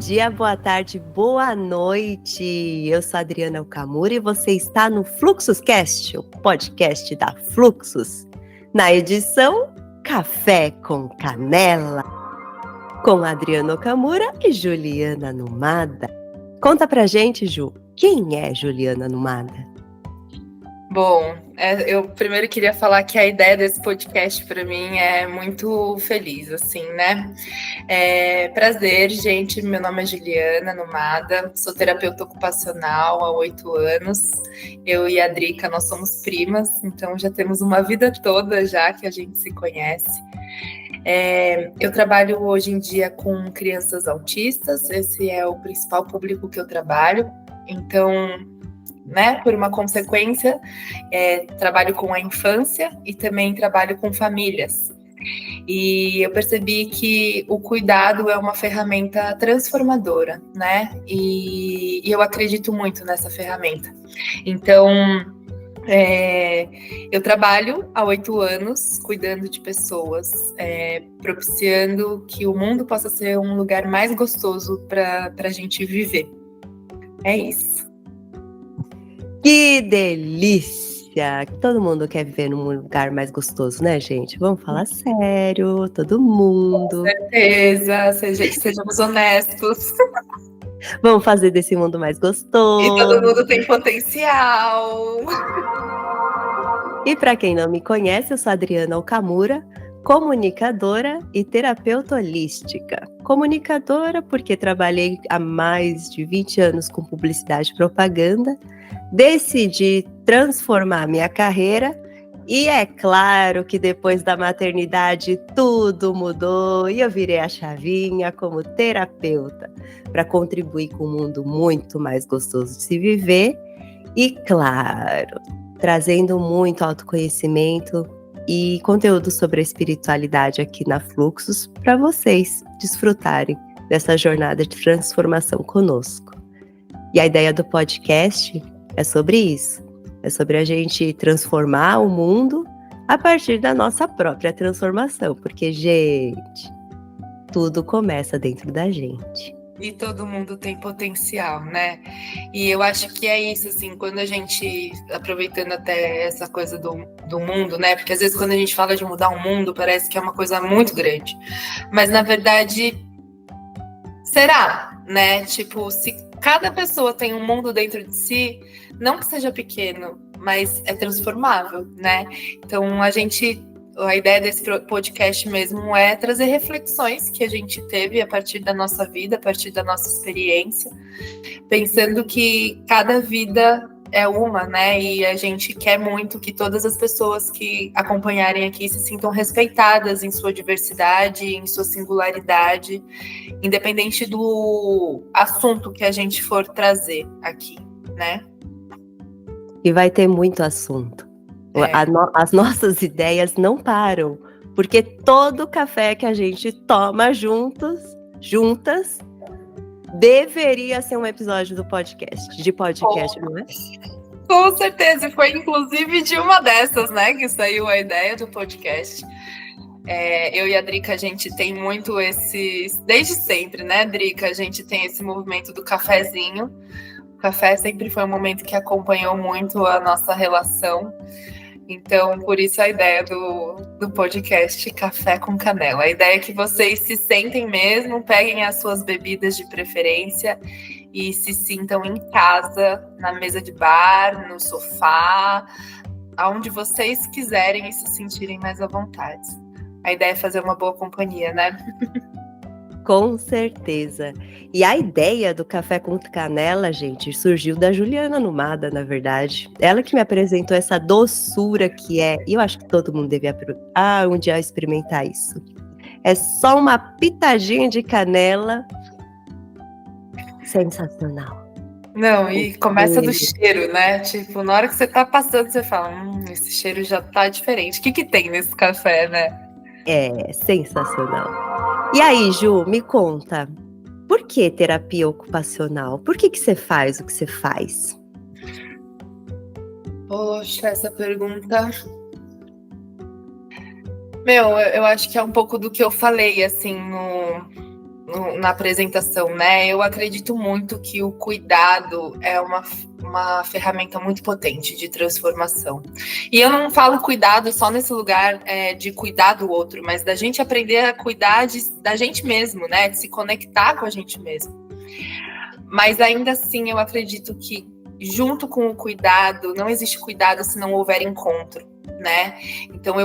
dia, boa tarde, boa noite. Eu sou a Adriana Okamura e você está no FluxusCast, o podcast da Fluxus. Na edição Café com Canela, com Adriana Okamura e Juliana Numada. Conta pra gente, Ju, quem é Juliana Numada? Bom, eu primeiro queria falar que a ideia desse podcast para mim é muito feliz, assim, né? Prazer, gente, meu nome é Juliana Numada, sou terapeuta ocupacional há 8 anos. Eu e a Drica, nós somos primas, então já temos uma vida toda já que a gente se conhece. Eu trabalho hoje em dia com crianças autistas, esse é o principal público que eu trabalho, então... por uma consequência, trabalho com a infância e também trabalho com famílias. E eu percebi que o cuidado é uma ferramenta transformadora, né? E eu acredito muito nessa ferramenta. Então, eu trabalho há 8 anos cuidando de pessoas, propiciando que o mundo possa ser um lugar mais gostoso para a gente viver. É isso. Que delícia! Todo mundo quer viver num lugar mais gostoso, né, gente? Vamos falar sério, todo mundo. Com certeza, sejamos honestos. Vamos fazer desse mundo mais gostoso. E todo mundo tem potencial. E para quem não me conhece, eu sou a Adriana Okamura, comunicadora e terapeuta holística. Comunicadora porque trabalhei há mais de 20 anos com publicidade e propaganda, decidi transformar minha carreira e é claro que depois da maternidade tudo mudou e eu virei a chavinha como terapeuta para contribuir com um mundo muito mais gostoso de se viver e, claro, trazendo muito autoconhecimento e conteúdo sobre a espiritualidade aqui na Fluxus para vocês desfrutarem dessa jornada de transformação conosco. E a ideia do podcast é sobre isso, é sobre a gente transformar o mundo a partir da nossa própria transformação, porque, gente, tudo começa dentro da gente. E todo mundo tem potencial, né? E eu acho que é isso, assim, quando a gente, aproveitando até essa coisa do mundo, né? Porque às vezes quando a gente fala de mudar o mundo, parece que é uma coisa muito grande. Mas, na verdade, será, né? Tipo, se cada pessoa tem um mundo dentro de si, não que seja pequeno, mas é transformável, né? Então, a ideia desse podcast mesmo é trazer reflexões que a gente teve a partir da nossa vida, a partir da nossa experiência, pensando que cada vida é uma, né? E a gente quer muito que todas as pessoas que acompanharem aqui se sintam respeitadas em sua diversidade, em sua singularidade, independente do assunto que a gente for trazer aqui, né? E vai ter muito assunto. As nossas ideias não param, porque todo café que a gente toma juntas, deveria ser um episódio do podcast, não é? Com certeza, foi inclusive de uma dessas, né, que saiu a ideia do podcast. Eu e a Drica, a gente tem muito desde sempre, né, Drica, a gente tem esse movimento do cafezinho. O café sempre foi um momento que acompanhou muito a nossa relação. Então, por isso a ideia do podcast Café com Canela. A ideia é que vocês se sentem mesmo, peguem as suas bebidas de preferência e se sintam em casa, na mesa de bar, no sofá, aonde vocês quiserem e se sentirem mais à vontade. A ideia é fazer uma boa companhia, né? Com certeza. E a ideia do Café com Canela, gente, surgiu da Juliana Numada, na verdade. Ela que me apresentou essa doçura que é, e eu acho que todo mundo devia um dia experimentar isso. É só uma pitadinha de canela. Sensacional. Não, e começa do cheiro, né? Tipo, na hora que você tá passando, você fala, esse cheiro já tá diferente. O que tem nesse café, né? É sensacional. E aí, Ju, me conta, por que terapia ocupacional? Por que você faz o que você faz? Poxa, essa pergunta... eu acho que é um pouco do que eu falei, assim, na apresentação, né? Eu acredito muito que o cuidado é uma ferramenta muito potente de transformação. E eu não falo cuidado só nesse lugar de cuidar do outro, mas da gente aprender a cuidar da gente mesmo, né? De se conectar com a gente mesmo. Mas ainda assim, eu acredito que junto com o cuidado, não existe cuidado se não houver encontro, né? Então,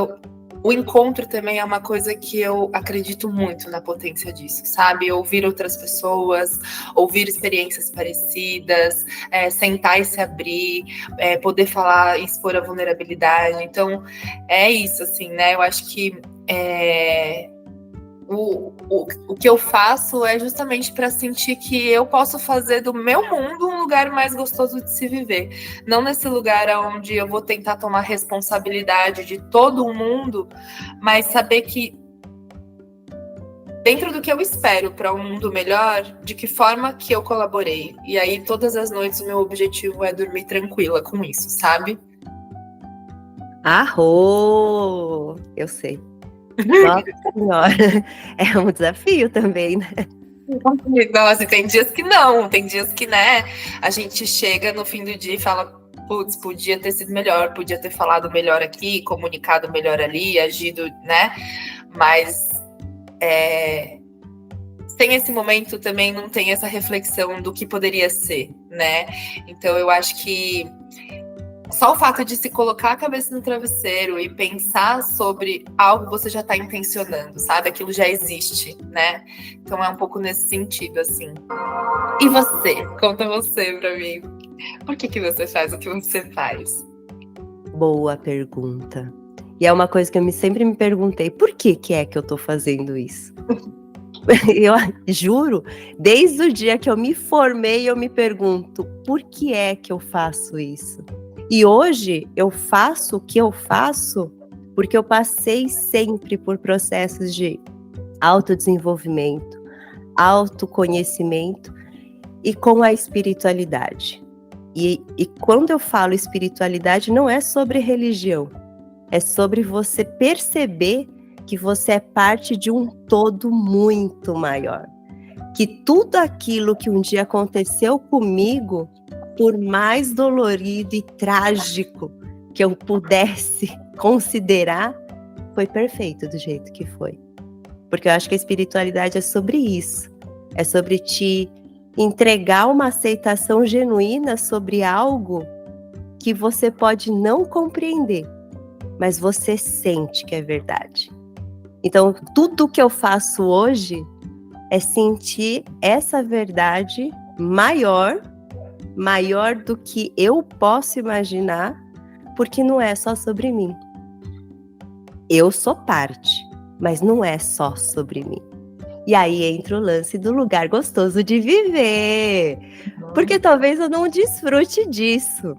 o encontro também é uma coisa que eu acredito muito na potência disso, sabe? Ouvir outras pessoas, ouvir experiências parecidas, sentar e se abrir, poder falar e expor a vulnerabilidade. Então, é isso, assim, né? Eu acho que o que eu faço é justamente para sentir que eu posso fazer do meu mundo um lugar mais gostoso de se viver. Não nesse lugar onde eu vou tentar tomar responsabilidade de todo o mundo, mas saber que dentro do que eu espero para um mundo melhor, de que forma que eu colaborei. E aí, todas as noites, o meu objetivo é dormir tranquila com isso, sabe? Arro! Eu sei. Nossa senhora, é um desafio também, né? Nossa, tem dias que não, tem dias que, né, a gente chega no fim do dia e fala, putz, podia ter sido melhor, podia ter falado melhor aqui, comunicado melhor ali, agido, né, mas sem esse momento também não tem essa reflexão do que poderia ser, né, então eu acho que só o fato de se colocar a cabeça no travesseiro e pensar sobre algo, você já está intencionando, sabe? Aquilo já existe, né? Então é um pouco nesse sentido, assim. E você? Conta você pra mim. Por que você faz o que você faz? Boa pergunta. E é uma coisa que eu sempre me perguntei, por que é que eu tô fazendo isso? Eu juro, desde o dia que eu me formei, eu me pergunto, por que é que eu faço isso? E hoje eu faço o que eu faço porque eu passei sempre por processos de autodesenvolvimento, autoconhecimento e com a espiritualidade. E quando eu falo espiritualidade, não é sobre religião, é sobre você perceber que você é parte de um todo muito maior. Que tudo aquilo que um dia aconteceu comigo, por mais dolorido e trágico que eu pudesse considerar, foi perfeito do jeito que foi. Porque eu acho que a espiritualidade é sobre isso. É sobre te entregar uma aceitação genuína sobre algo que você pode não compreender, mas você sente que é verdade. Então, tudo que eu faço hoje é sentir essa verdade maior do que eu posso imaginar, porque não é só sobre mim. Eu sou parte, mas não é só sobre mim. E aí entra o lance do lugar gostoso de viver, porque talvez eu não desfrute disso.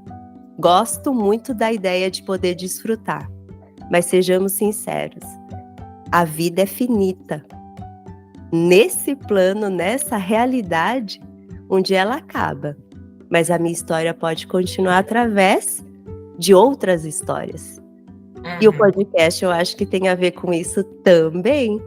Gosto muito da ideia de poder desfrutar, mas sejamos sinceros, a vida é finita. Nesse plano, nessa realidade, onde ela acaba. Mas a minha história pode continuar através de outras histórias. E o podcast, eu acho que tem a ver com isso também.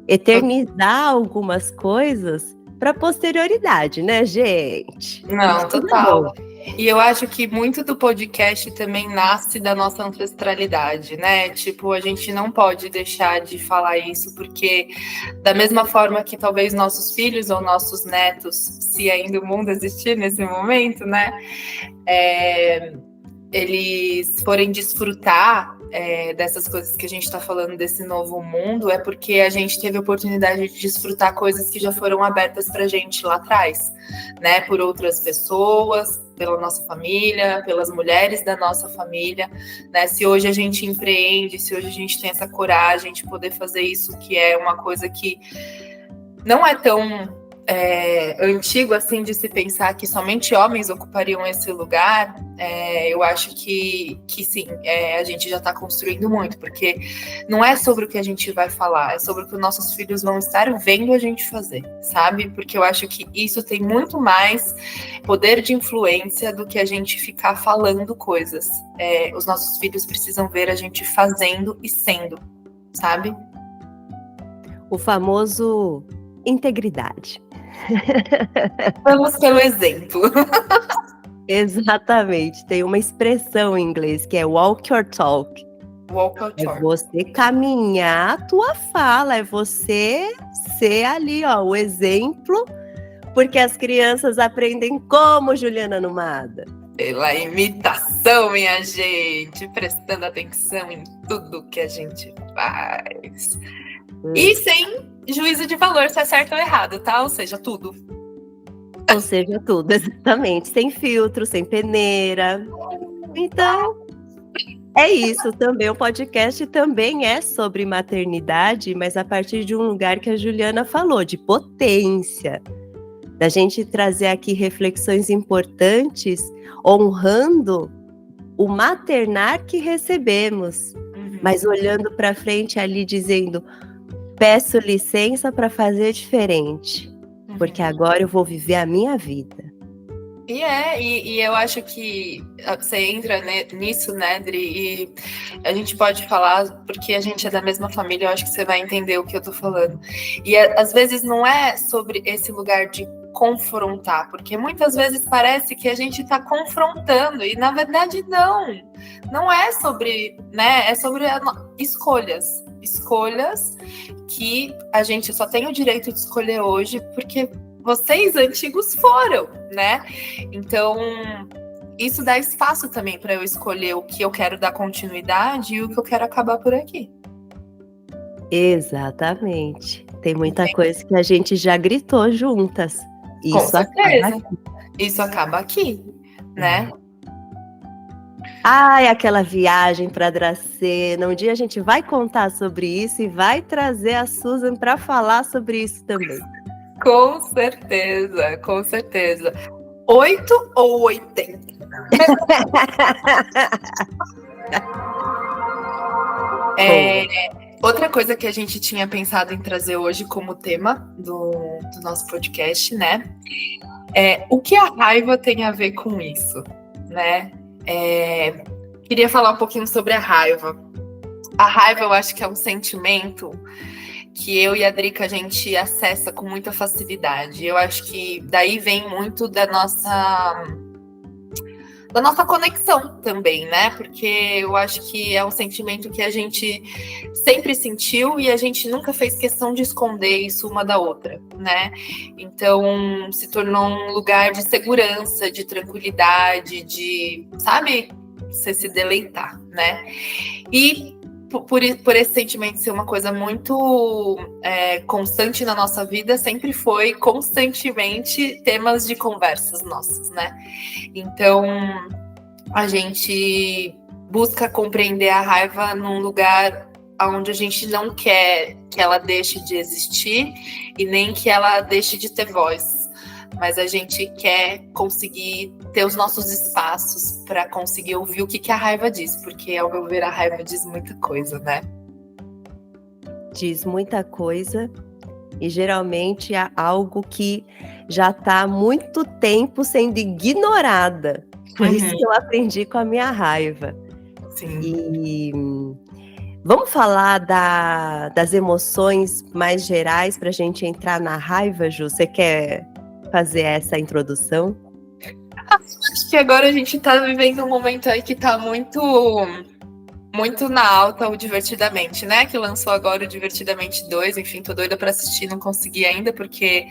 Eternizar algumas coisas para a posterioridade, né, gente? Não, total. E eu acho que muito do podcast também nasce da nossa ancestralidade, né? Tipo, a gente não pode deixar de falar isso, porque da mesma forma que talvez nossos filhos ou nossos netos, se ainda o mundo existir nesse momento, né? Eles forem desfrutar dessas coisas que a gente está falando desse novo mundo, é porque a gente teve a oportunidade de desfrutar coisas que já foram abertas para a gente lá atrás, né? Por outras pessoas, pela nossa família, pelas mulheres da nossa família, né? Se hoje a gente empreende, se hoje a gente tem essa coragem de poder fazer isso, que é uma coisa que não é tão antigo assim de se pensar que somente homens ocupariam esse lugar, eu acho que sim, a gente já está construindo muito, porque não é sobre o que a gente vai falar, é sobre o que os nossos filhos vão estar vendo a gente fazer, sabe? Porque eu acho que isso tem muito mais poder de influência do que a gente ficar falando coisas. Os nossos filhos precisam ver a gente fazendo e sendo, sabe? O famoso Integridade. Vamos pelo exemplo. Exatamente. Tem uma expressão em inglês que é walk your talk. Walk your É talk. você caminhar a tua fala, é você ser ali, ó, o exemplo, porque as crianças aprendem como, Juliana Numada? Pela imitação, minha gente, prestando atenção em tudo que a gente faz. E sem juízo de valor se é certo ou errado, tá? Ou seja, tudo. Ou seja, tudo, exatamente. Sem filtro, sem peneira. Então, é isso também. O podcast também é sobre maternidade, mas a partir de um lugar que a Juliana falou, de potência. Da gente trazer aqui reflexões importantes, honrando o maternar que recebemos, mas olhando para frente ali dizendo, peço licença para fazer diferente, porque agora eu vou viver a minha vida. E eu acho que você entra nisso, né, Dri, e a gente pode falar, porque a gente é da mesma família, eu acho que você vai entender o que eu tô falando. E às vezes não é sobre esse lugar de confrontar, porque muitas vezes parece que a gente tá confrontando, e na verdade não é sobre, né, é sobre escolhas que a gente só tem o direito de escolher hoje, porque vocês antigos foram, né? Então, isso dá espaço também para eu escolher o que eu quero dar continuidade e o que eu quero acabar por aqui. Exatamente. Tem muita coisa que a gente já gritou juntas. Com certeza. Isso acaba aqui, né? Ai, aquela viagem para Dracena. Um dia a gente vai contar sobre isso e vai trazer a Susan para falar sobre isso também. Com certeza, com certeza. 8 ou 80? Outra coisa que a gente tinha pensado em trazer hoje como tema do nosso podcast, né? É o que a raiva tem a ver com isso, né? Queria falar um pouquinho sobre a raiva. A raiva, eu acho que é um sentimento que eu e a Drica a gente acessa com muita facilidade. Eu acho que daí vem muito da nossa conexão também, né? Porque eu acho que é um sentimento que a gente sempre sentiu e a gente nunca fez questão de esconder isso uma da outra, né? Então, se tornou um lugar de segurança, de tranquilidade, de, sabe, você se deleitar, né? E por esse sentimento ser uma coisa muito constante na nossa vida, sempre foi constantemente temas de conversas nossas, né? Então, a gente busca compreender a raiva num lugar onde a gente não quer que ela deixe de existir e nem que ela deixe de ter voz. Mas a gente quer conseguir ter os nossos espaços para conseguir ouvir o que a raiva diz, porque, ao meu ver, a raiva diz muita coisa, né? Diz muita coisa e geralmente é algo que já está há muito tempo sendo ignorada. Foi isso que eu aprendi com a minha raiva. Sim. E vamos falar das emoções mais gerais para a gente entrar na raiva, Ju? Você quer fazer essa introdução? Acho que agora a gente tá vivendo um momento aí que tá muito na alta o Divertidamente, né? Que lançou agora o Divertidamente 2. Enfim, tô doida pra assistir, não consegui ainda, porque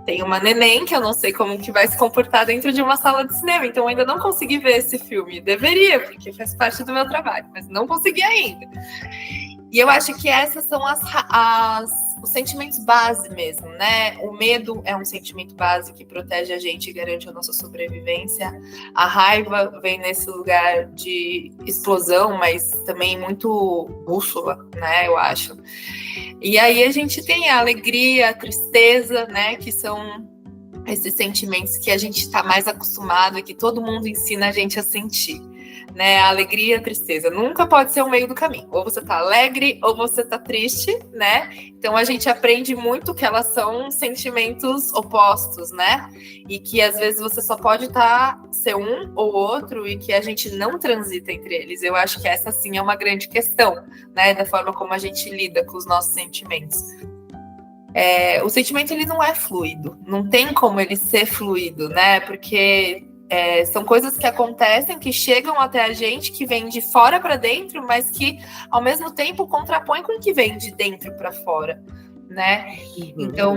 tem uma neném que eu não sei como que vai se comportar dentro de uma sala de cinema. Então eu ainda não consegui ver esse filme. Deveria, porque faz parte do meu trabalho, mas não consegui ainda. E eu acho que essas são os sentimentos base mesmo, né? O medo é um sentimento base que protege a gente e garante a nossa sobrevivência. A raiva vem nesse lugar de explosão, mas também muito bússola, né? Eu acho. E aí a gente tem a alegria, a tristeza, né? Que são esses sentimentos que a gente está mais acostumado e que todo mundo ensina a gente a sentir. Né, a alegria e a tristeza nunca pode ser o meio do caminho. Ou você tá alegre ou você tá triste, né? Então a gente aprende muito que elas são sentimentos opostos, né? E que às vezes você só pode ser um ou outro e que a gente não transita entre eles. Eu acho que essa sim é uma grande questão, né? Da forma como a gente lida com os nossos sentimentos. o sentimento ele não é fluido, não tem como ele ser fluido, né? Porque são coisas que acontecem, que chegam até a gente, que vêm de fora para dentro, mas que ao mesmo tempo contrapõem com o que vem de dentro para fora, né? Então,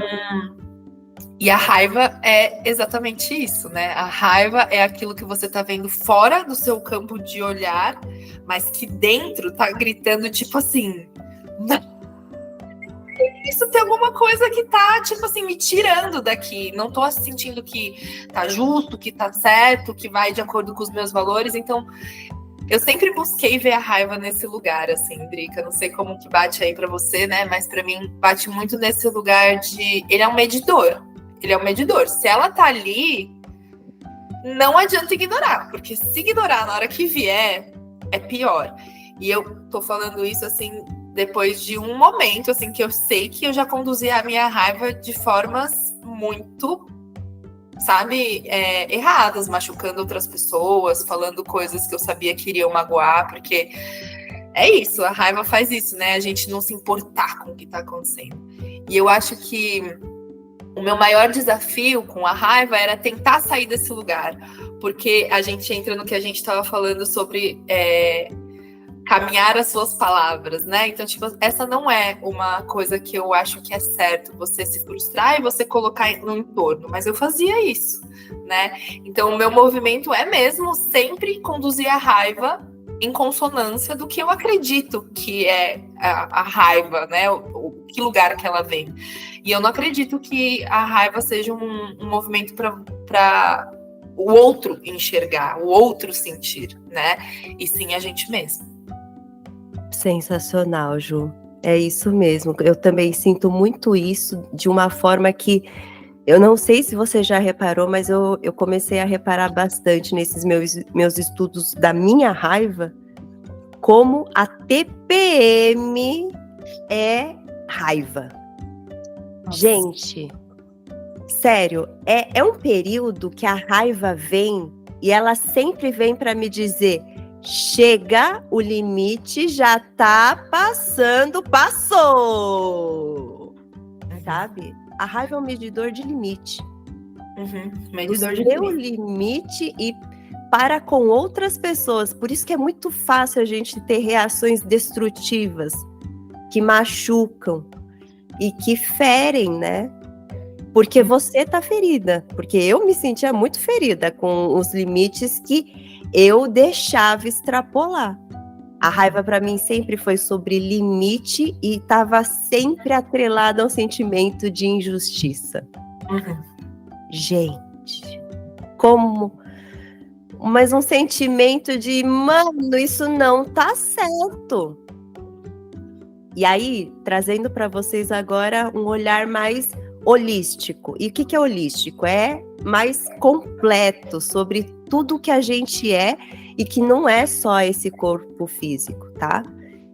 e a raiva é exatamente isso, né? A raiva é aquilo que você tá vendo fora do seu campo de olhar, mas que dentro tá gritando tipo assim, isso tem alguma coisa que tá, tipo assim, me tirando daqui. Não tô sentindo que tá justo, que tá certo, que vai de acordo com os meus valores. Então, eu sempre busquei ver a raiva nesse lugar, assim, Drica. Não sei como que bate aí pra você, né? Mas pra mim, bate muito nesse lugar de... Ele é um medidor. Ele é um medidor. Se ela tá ali, não adianta ignorar. Porque se ignorar na hora que vier, é pior. E eu tô falando isso, assim... depois de um momento, assim, que eu sei que eu já conduzi a minha raiva de formas muito, sabe, erradas, machucando outras pessoas, falando coisas que eu sabia que iriam magoar, porque é isso, a raiva faz isso, né? A gente não se importar com o que tá acontecendo. E eu acho que o meu maior desafio com a raiva era tentar sair desse lugar, porque a gente entra no que a gente estava falando sobre... caminhar as suas palavras, né? Então, tipo, essa não é uma coisa que eu acho que é certo, você se frustrar e você colocar no entorno, mas eu fazia isso, né? Então, o meu movimento é mesmo sempre conduzir a raiva em consonância do que eu acredito que é a raiva, né? Que lugar que ela vem. E eu não acredito que a raiva seja um movimento para o outro enxergar, o outro sentir, né? E sim a gente mesmo. Sensacional, Ju. É isso mesmo. Eu também sinto muito isso de uma forma que eu não sei se você já reparou, mas eu comecei a reparar bastante nesses meus estudos da minha raiva, como a TPM é raiva. Gente, sério, é um período que a raiva vem e ela sempre vem para me dizer: chega, o limite já tá passou, sabe? A raiva é um medidor de limite. Medidor de limite e para com outras pessoas. Por isso que é muito fácil a gente ter reações destrutivas, que machucam e que ferem, né? Porque você tá ferida. Porque eu me sentia muito ferida com os limites que eu deixava extrapolar. A raiva para mim sempre foi sobre limite e estava sempre atrelada a um sentimento de injustiça. Gente, como... Mas um sentimento de, mano, isso não tá certo. E aí, trazendo para vocês agora um olhar mais holístico. E o que é holístico? É mais completo sobre tudo que a gente é e que não é só esse corpo físico, tá?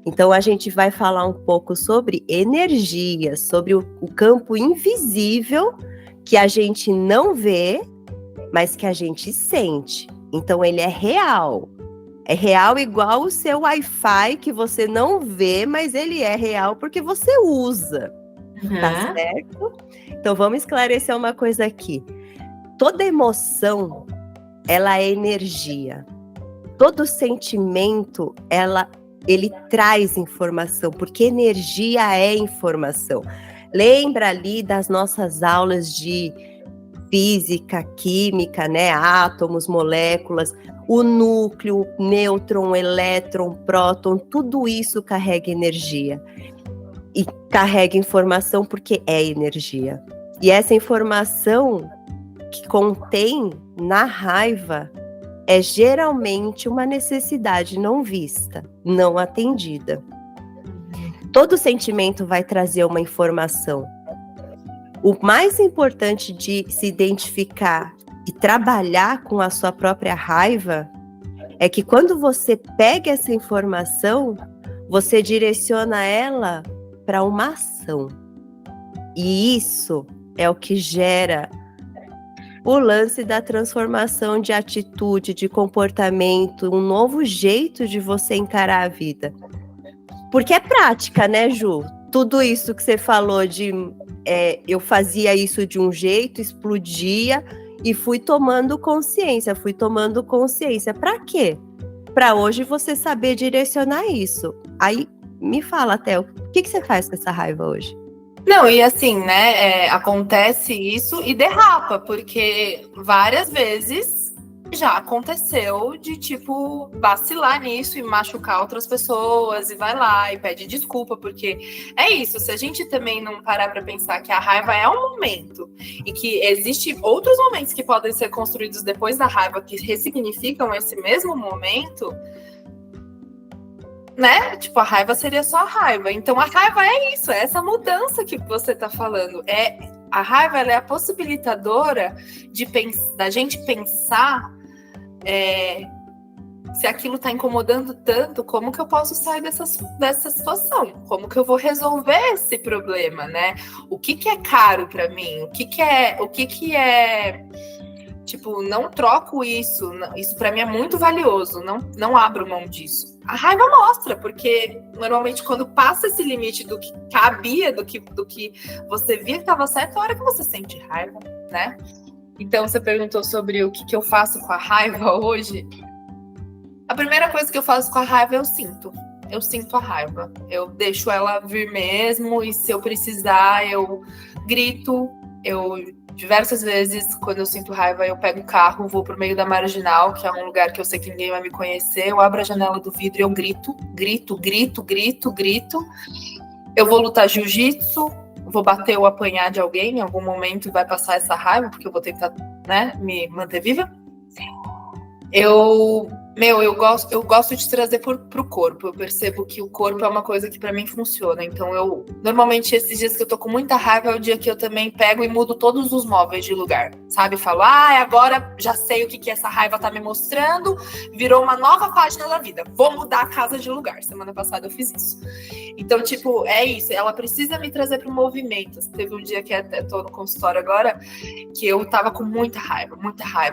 Então a gente vai falar um pouco sobre energia, sobre o campo invisível que a gente não vê, mas que a gente sente. Então ele é real. É real igual o seu Wi-Fi que você não vê, mas ele é real porque você usa. Tá certo? Então vamos esclarecer uma coisa aqui. Toda emoção, ela é energia. Todo sentimento, ele traz informação, porque energia é informação. Lembra ali das nossas aulas de física, química, né? Átomos, moléculas, o núcleo, nêutron, elétron, próton, tudo isso carrega energia. E carrega informação porque é energia. E essa informação que contém na raiva é geralmente uma necessidade não vista, não atendida. Todo sentimento vai trazer uma informação. O mais importante de se identificar e trabalhar com a sua própria raiva é que quando você pega essa informação, você direciona ela para uma ação. E isso é o que gera o lance da transformação de atitude, de comportamento, um novo jeito de você encarar a vida. Porque é prática, né, Ju? tudo isso que você falou de eu fazia isso de um jeito, explodia e fui tomando consciência. Para quê? Para hoje você saber direcionar isso. Aí me fala, até o que você faz com essa raiva hoje? Não, e assim, né, acontece isso e derrapa, porque várias vezes já aconteceu de, tipo, vacilar nisso e machucar outras pessoas, e vai lá e pede desculpa, porque é isso, se a gente também não parar para pensar que a raiva é um momento, e que existe outros momentos que podem ser construídos depois da raiva, que ressignificam esse mesmo momento, né? Tipo, a raiva seria só a raiva. Então, a raiva é isso, é essa mudança que você tá falando. A raiva, ela é a possibilitadora da gente pensar se aquilo tá incomodando tanto, como que eu posso sair dessa situação? Como que eu vou resolver esse problema, né? O que é caro para mim? O que é tipo, não troco isso. Isso para mim é muito valioso. Não abro mão disso. A raiva mostra, porque normalmente quando passa esse limite do que cabia, do que você via que estava certo, é a hora que você sente raiva, né? Então você perguntou sobre o que eu faço com a raiva hoje. A primeira coisa que eu faço com a raiva eu sinto. Eu sinto a raiva. Eu deixo ela vir mesmo, e se eu precisar, eu grito. Diversas vezes, quando eu sinto raiva, eu pego o carro, vou pro meio da Marginal, que é um lugar que eu sei que ninguém vai me conhecer, eu abro a janela do vidro e eu grito. Eu vou lutar jiu-jitsu, vou bater ou apanhar de alguém em algum momento e vai passar essa raiva, porque eu vou tentar, né, me manter viva. Eu gosto de trazer pro corpo. Eu percebo que o corpo é uma coisa que para mim funciona. Então normalmente esses dias que eu tô com muita raiva é o dia que eu também pego e mudo todos os móveis de lugar, sabe? Falo, agora já sei o que essa raiva tá me mostrando, virou uma nova página da vida. Vou mudar a casa de lugar. Semana passada eu fiz isso. Então, tipo, é isso. Ela precisa me trazer pro movimento. Teve um dia que até tô no consultório agora, que eu tava com muita raiva.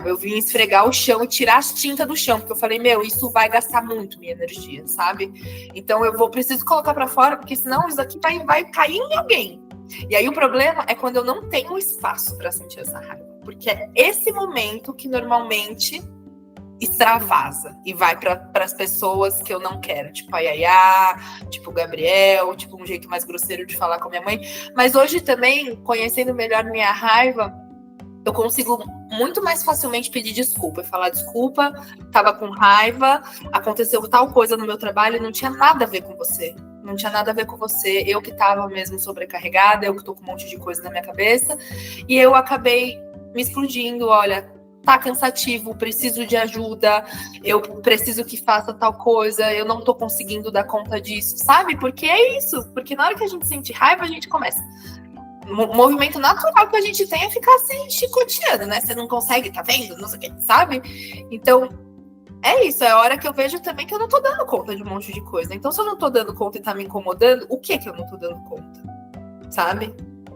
Eu vim esfregar o chão e tirar as tintas do chão, porque eu falei, isso vai gastar muito minha energia, sabe? Então preciso colocar pra fora, porque senão isso aqui vai cair em alguém. E aí o problema é quando eu não tenho espaço pra sentir essa raiva, porque é esse momento que normalmente extravasa e vai para as pessoas que eu não quero, tipo a Yaya, tipo o Gabriel, tipo um jeito mais grosseiro de falar com a minha mãe. Mas hoje também, conhecendo melhor minha raiva, eu consigo muito mais facilmente pedir desculpa e falar, desculpa, tava com raiva, aconteceu tal coisa no meu trabalho e não tinha nada a ver com você. Não tinha nada a ver com você, eu que tava mesmo sobrecarregada, eu que tô com um monte de coisa na minha cabeça, e eu acabei me explodindo, olha, tá cansativo, preciso de ajuda, eu preciso que faça tal coisa, eu não tô conseguindo dar conta disso, sabe? Porque é isso, porque na hora que a gente sente raiva, a gente começa. O movimento natural que a gente tem é ficar assim, chicoteando, né? Você não consegue, tá vendo? Não sei o que, sabe? Então, é isso, é a hora que eu vejo também que eu não tô dando conta de um monte de coisa. Então, se eu não tô dando conta e tá me incomodando, o que eu não tô dando conta? Sabe?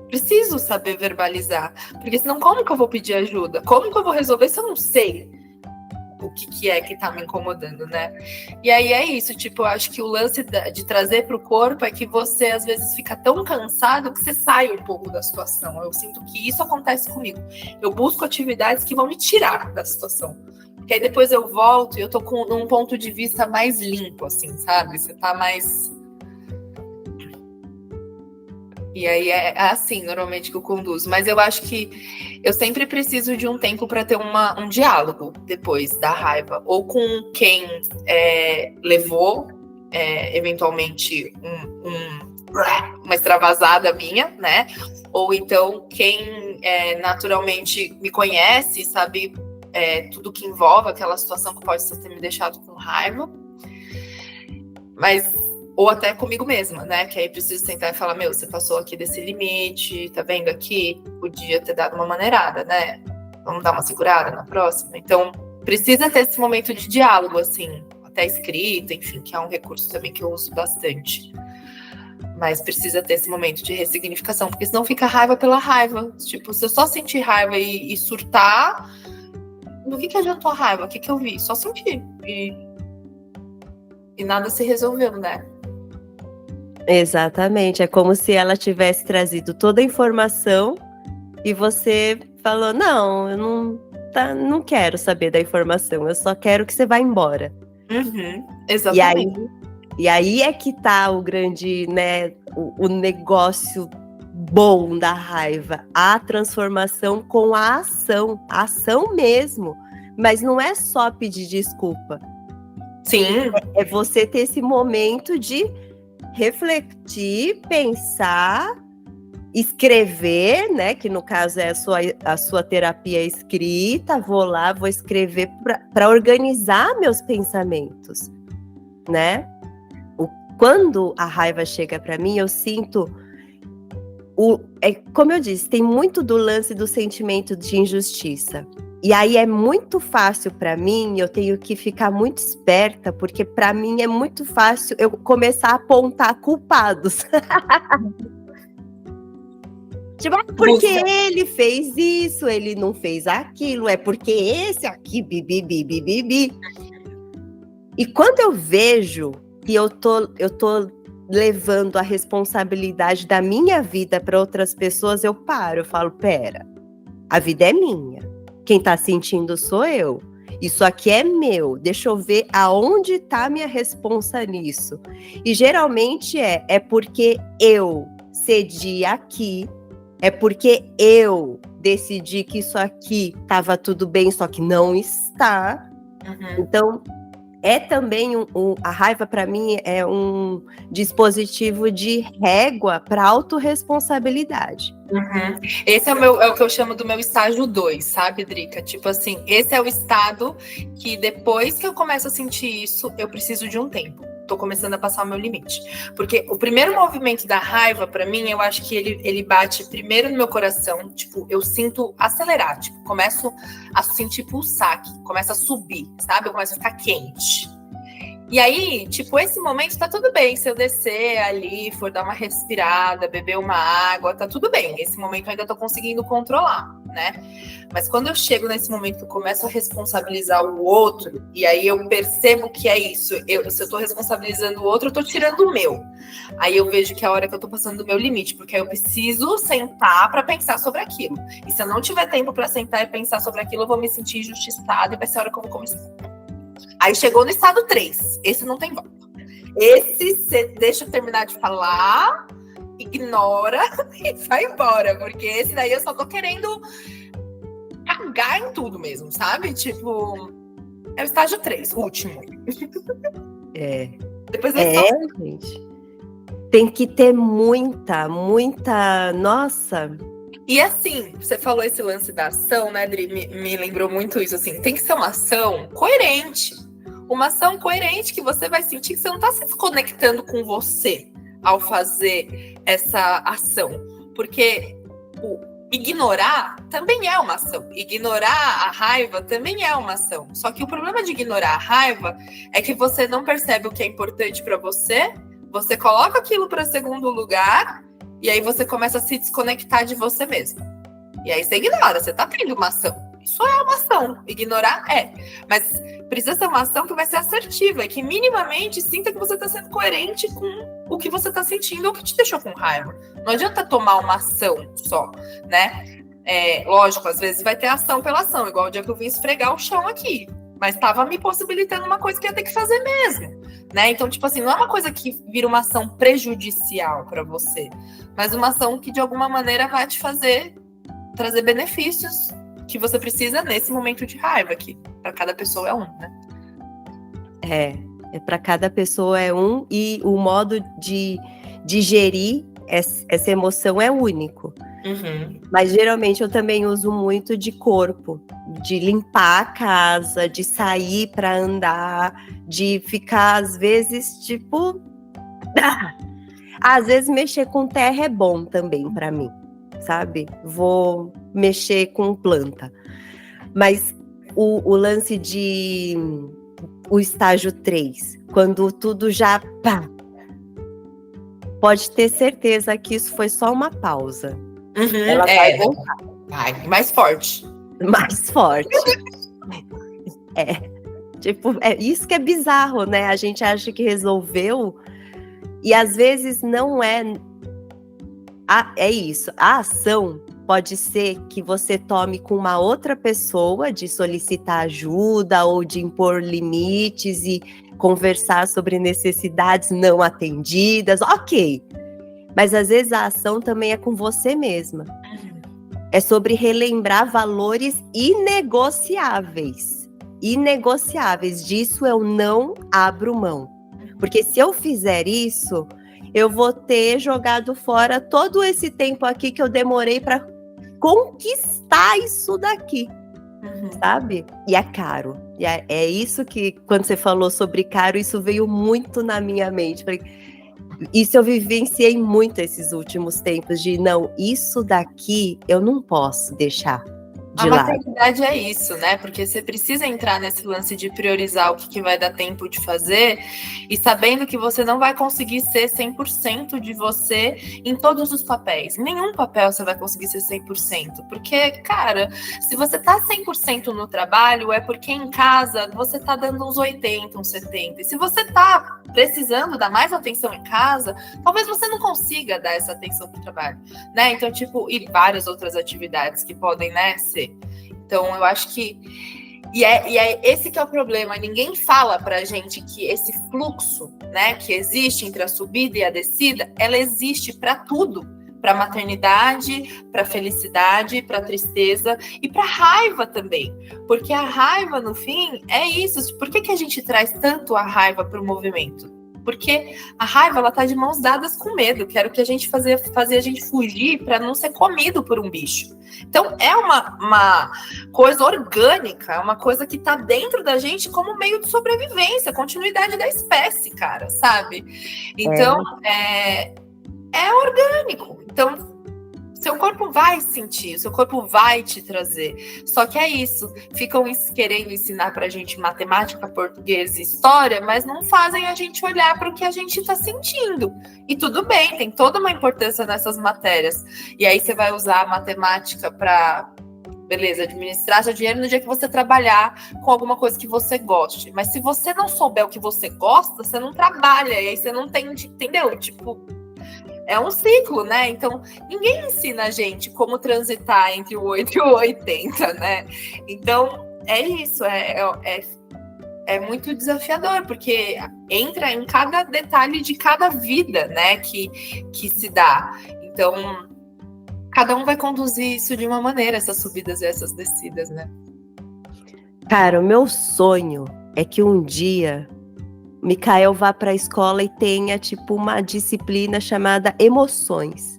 Preciso saber verbalizar, porque senão como que eu vou pedir ajuda? Como que eu vou resolver se eu não sei o que é que tá me incomodando, né? E aí é isso, tipo, eu acho que o lance de trazer pro corpo é que você às vezes fica tão cansado que você sai um pouco da situação. Eu sinto que isso acontece comigo. Eu busco atividades que vão me tirar da situação. Porque aí depois eu volto e eu tô com um ponto de vista mais limpo, assim, sabe? Você tá mais... E aí é assim, normalmente, que eu conduzo. Mas eu acho que eu sempre preciso de um tempo para ter um diálogo depois da raiva. Ou com quem levou, eventualmente, uma extravasada minha, né? Ou então quem naturalmente me conhece, sabe tudo que envolve aquela situação que pode ter me deixado com raiva. Mas... Ou até comigo mesma, né? Que aí preciso sentar e falar, você passou aqui desse limite, tá vendo aqui? Podia ter dado uma maneirada, né? Vamos dar uma segurada na próxima. Então, precisa ter esse momento de diálogo, assim, até escrito, enfim, que é um recurso também que eu uso bastante. Mas precisa ter esse momento de ressignificação, porque senão fica raiva pela raiva. Tipo, se eu só sentir raiva e surtar, no que adiantou a raiva? O que eu vi? Só senti. E nada se resolveu, né? Exatamente, é como se ela tivesse trazido toda a informação e você falou: "Não, eu não quero saber da informação, eu só quero que você vá embora". Uhum, E aí exatamente. e aí é que tá o grande, né, o negócio bom da raiva, a transformação com a ação mesmo, mas não é só pedir desculpa, Sim. é você ter esse momento de refletir, pensar, escrever, né, que no caso é a sua terapia escrita, vou lá, vou escrever para organizar meus pensamentos, né. Quando a raiva chega para mim, eu sinto como eu disse, tem muito do lance do sentimento de injustiça. E aí é muito fácil para mim, eu tenho que ficar muito esperta, porque para mim é muito fácil eu começar a apontar culpados. Tipo, porque Busca. ele fez isso, ele não fez aquilo, é porque esse aqui, bibi. E quando eu vejo que eu tô levando a responsabilidade da minha vida para outras pessoas, eu paro, eu falo: "Pera, a vida é minha, quem tá sentindo sou eu, isso aqui é meu, deixa eu ver aonde tá a minha responsa nisso". E geralmente é porque eu cedi aqui, é porque eu decidi que isso aqui estava tudo bem, só que não está. Uhum. Então é também a raiva para mim é um dispositivo de régua para autorresponsabilidade. Uhum. Esse é o que eu chamo do meu estágio 2, sabe, Drica? Tipo assim, esse é o estado que depois que eu começo a sentir isso, eu preciso de um tempo. Tô começando a passar o meu limite. Porque o primeiro movimento da raiva, pra mim, eu acho que ele bate primeiro no meu coração. Tipo, eu sinto acelerar. Tipo, começo a sentir pulsar aqui. Começa a subir, sabe? Eu começo a ficar quente. E aí, tipo, esse momento tá tudo bem. Se eu descer ali, for dar uma respirada, beber uma água, tá tudo bem. Esse momento eu ainda tô conseguindo controlar, né? Mas quando eu chego nesse momento que eu começo a responsabilizar o outro, e aí eu percebo que é isso, se eu tô responsabilizando o outro, eu tô tirando o meu. Aí eu vejo que é a hora que eu tô passando do meu limite, porque aí eu preciso sentar pra pensar sobre aquilo. E se eu não tiver tempo pra sentar e pensar sobre aquilo, eu vou me sentir injustiçada e vai ser a hora que eu vou começar. Aí chegou no estado 3. Esse não tem volta. Esse você deixa eu terminar de falar, ignora e vai embora. Porque esse daí eu só tô querendo cagar em tudo mesmo, sabe? Tipo, é o estágio 3, último. É. Depois é só... gente. Tem que ter muita. Nossa. E assim, você falou esse lance da ação, né, Dri? Me lembrou muito isso, assim. Tem que ser uma ação coerente. Uma ação coerente que você vai sentir que você não está se conectando com você ao fazer essa ação. Porque o ignorar também é uma ação. Ignorar a raiva também é uma ação. Só que o problema de ignorar a raiva é que você não percebe o que é importante para você, você coloca aquilo para segundo lugar e aí você começa a se desconectar de você mesmo. E aí você ignora, você está tendo uma ação. Isso é uma ação. Ignorar é. Mas precisa ser uma ação que vai ser assertiva, que minimamente sinta que você está sendo coerente com o que você está sentindo ou que te deixou com raiva. Não adianta tomar uma ação só, né? Lógico, às vezes vai ter ação pela ação, igual o dia que eu vim esfregar o chão aqui. Mas estava me possibilitando uma coisa que ia ter que fazer mesmo, né? Então, tipo assim, não é uma coisa que vira uma ação prejudicial para você, mas uma ação que de alguma maneira vai te fazer trazer benefícios que você precisa nesse momento de raiva, que para cada pessoa é um, né? Para cada pessoa é um, e o modo de digerir essa emoção é único. Uhum. Mas geralmente eu também uso muito de corpo, de limpar a casa, de sair para andar, de ficar às vezes tipo, às vezes mexer com terra é bom também para mim, sabe? Vou mexer com planta. Mas o lance de o estágio 3, quando tudo já pode ter certeza que isso foi só uma pausa. Uhum, ela vai voltar. Vai, mais forte. Mais forte. Tipo, é isso que é bizarro, né? A gente acha que resolveu E às vezes não é... é isso, a ação pode ser que você tome com uma outra pessoa, de solicitar ajuda ou de impor limites e conversar sobre necessidades não atendidas, ok. Mas às vezes a ação também é com você mesma. É sobre relembrar valores inegociáveis. Inegociáveis. Disso eu não abro mão. Porque se eu fizer isso, eu vou ter jogado fora todo esse tempo aqui que eu demorei para conquistar isso daqui, sabe? E é caro. E é isso que, quando você falou sobre caro, isso veio muito na minha mente. Isso eu vivenciei muito esses últimos tempos, de não, isso daqui eu não posso deixar de A lado. maternidade é isso, né? Porque você precisa entrar nesse lance de priorizar o que vai dar tempo de fazer e sabendo que você não vai conseguir ser 100% de você em todos os papéis. Nenhum papel você vai conseguir ser 100%. Porque, cara, se você tá 100% no trabalho, é porque em casa você tá dando uns 80, uns 70. E se você tá precisando dar mais atenção em casa, talvez você não consiga dar essa atenção pro trabalho, né? Então, tipo, e várias outras atividades que podem, né, ser. Então, eu acho que... E é esse que é o problema. Ninguém fala pra gente que esse fluxo, né, que existe entre a subida e a descida, ela existe para tudo. Para maternidade, para felicidade, para tristeza e para raiva também. Porque a raiva, no fim, é isso. Por que a gente traz tanto a raiva para o movimento? Porque a raiva, ela tá de mãos dadas com medo, que era o que a gente fazia a gente fugir para não ser comido por um bicho. Então, é uma coisa orgânica, é uma coisa que tá dentro da gente como meio de sobrevivência, continuidade da espécie, cara, sabe? Então, é orgânico. Então, seu corpo vai sentir, seu corpo vai te trazer. Só que é isso. Ficam querendo ensinar pra gente matemática, português e história, mas não fazem a gente olhar para o que a gente tá sentindo. E tudo bem, tem toda uma importância nessas matérias. E aí você vai usar a matemática para, beleza, administrar seu dinheiro no dia que você trabalhar com alguma coisa que você goste. Mas se você não souber o que você gosta, você não trabalha. E aí você não tem, entendeu? Tipo... É um ciclo, né? Então, ninguém ensina a gente como transitar entre o 8 e o 80, né? Então, é isso. É muito desafiador, porque entra em cada detalhe de cada vida, né? Que se dá. Então, cada um vai conduzir isso de uma maneira, essas subidas e essas descidas, né? Cara, o meu sonho é que um dia... Mikael vá para a escola e tenha, tipo, uma disciplina chamada emoções.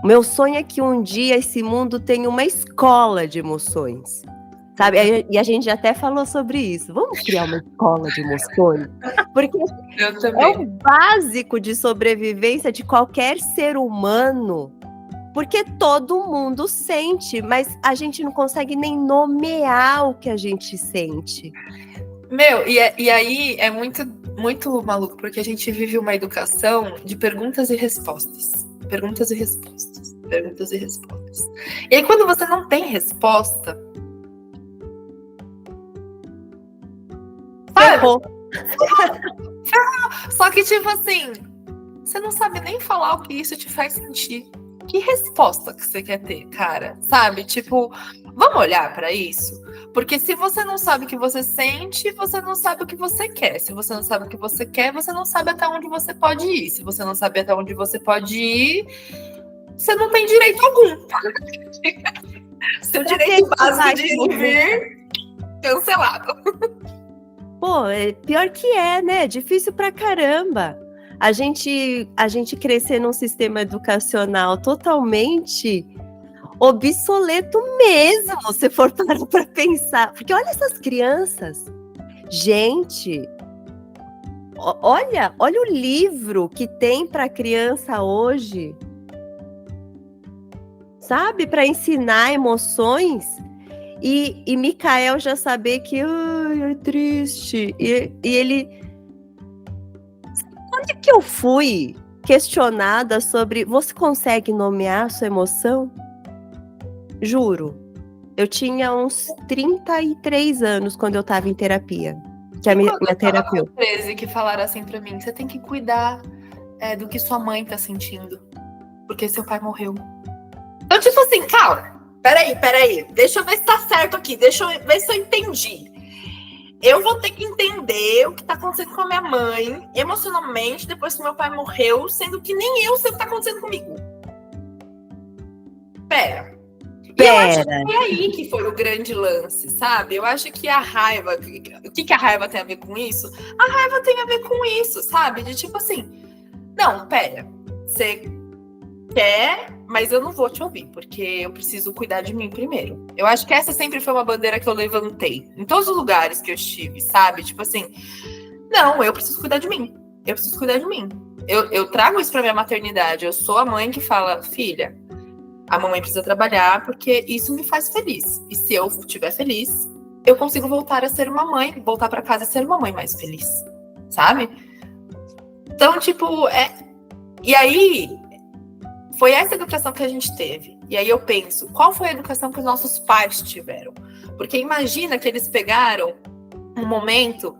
O meu sonho é que um dia esse mundo tenha uma escola de emoções, sabe? E a gente até falou sobre isso. Vamos criar uma escola de emoções? Porque é o básico de sobrevivência de qualquer ser humano. Porque todo mundo sente, mas a gente não consegue nem nomear o que a gente sente. Meu, e aí é muito, muito maluco, porque a gente vive uma educação de perguntas e respostas. Perguntas e respostas. Perguntas e respostas. E aí, quando você não tem resposta... Ferrou. Só que, tipo assim, você não sabe nem falar o que isso te faz sentir. Que resposta que você quer ter, cara? Sabe? Tipo, vamos olhar pra isso? Porque se você não sabe o que você sente, você não sabe o que você quer. Se você não sabe o que você quer, você não sabe até onde você pode ir. Se você não sabe até onde você pode ir, você não tem direito algum. Seu direito básico de vir, cancelado. Pô, pior que né? Difícil pra caramba. A gente crescer num sistema educacional totalmente obsoleto mesmo, se for parar para pensar. Porque olha essas crianças. Gente, olha o livro que tem para criança hoje. Sabe? Para ensinar emoções. E Mikael já saber que é triste. E ele... Onde que eu fui questionada sobre... Você consegue nomear a sua emoção? Juro, eu tinha uns 33 anos quando eu tava em terapia. Que a minha terapeuta. Com 13 que falaram assim pra mim, você tem que cuidar do que sua mãe tá sentindo, porque seu pai morreu. Então, tipo assim, calma, peraí, deixa eu ver se tá certo aqui, deixa eu ver se eu entendi. Eu vou ter que entender o que tá acontecendo com a minha mãe, emocionalmente, depois que meu pai morreu, sendo que nem eu sei o que tá acontecendo comigo. Pera. E eu acho que é aí que foi o grande lance, sabe? Eu acho que a raiva... O que a raiva tem a ver com isso? A raiva tem a ver com isso, sabe? De tipo assim... Não, pera. Você quer, mas eu não vou te ouvir, porque eu preciso cuidar de mim primeiro. Eu acho que essa sempre foi uma bandeira que eu levantei. Em todos os lugares que eu estive, sabe? Tipo assim... Não, eu preciso cuidar de mim. Eu preciso cuidar de mim. Eu trago isso pra minha maternidade. Eu sou a mãe que fala... Filha... A mamãe precisa trabalhar porque isso me faz feliz. E se eu estiver feliz, eu consigo voltar a ser uma mãe, voltar para casa e ser uma mãe mais feliz, sabe? Então, tipo, E aí, foi essa educação que a gente teve. E aí eu penso, qual foi a educação que os nossos pais tiveram? Porque imagina que eles pegaram um momento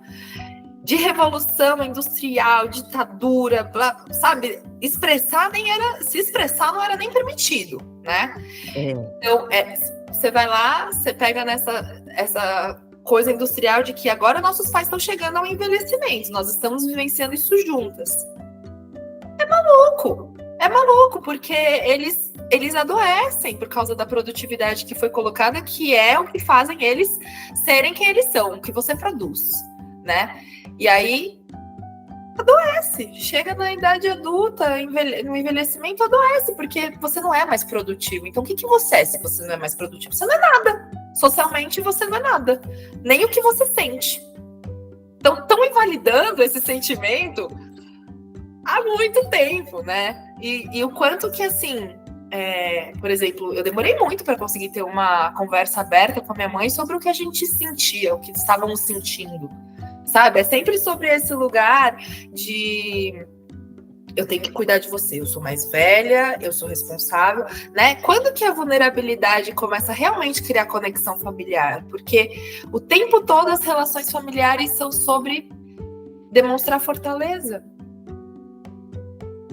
de revolução industrial, ditadura, blá, sabe? Se expressar não era nem permitido, né? Então, você vai lá, você pega essa coisa industrial de que agora nossos pais estão chegando ao envelhecimento, nós estamos vivenciando isso juntas. É maluco, porque eles adoecem por causa da produtividade que foi colocada, que é o que fazem eles serem quem eles são, o que você produz, né? E aí, adoece. Chega na idade adulta, no envelhecimento, adoece, porque você não é mais produtivo. Então, o que você é se você não é mais produtivo? Você não é nada. Socialmente, você não é nada. Nem o que você sente. Então, estão invalidando esse sentimento há muito tempo, né? E o quanto que, assim... por exemplo, eu demorei muito para conseguir ter uma conversa aberta com a minha mãe sobre o que a gente sentia, o que estávamos sentindo. Sabe? É sempre sobre esse lugar de eu tenho que cuidar de você, eu sou mais velha, eu sou responsável, né? Quando que a vulnerabilidade começa a realmente criar conexão familiar? Porque o tempo todo as relações familiares são sobre demonstrar fortaleza.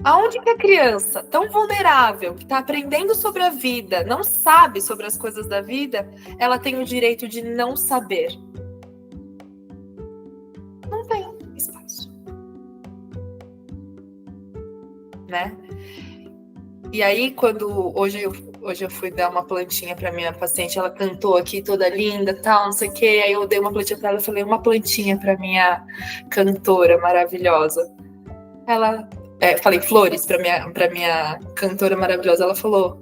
Aonde que a criança, tão vulnerável, que está aprendendo sobre a vida, não sabe sobre as coisas da vida, ela tem o direito de não saber? Não tem espaço, né? E aí, hoje eu fui dar uma plantinha para minha paciente, ela cantou aqui toda linda, tal, não sei o quê. Aí eu dei uma plantinha para ela, falei uma plantinha para minha cantora maravilhosa. Falei flores para minha cantora maravilhosa. Ela falou,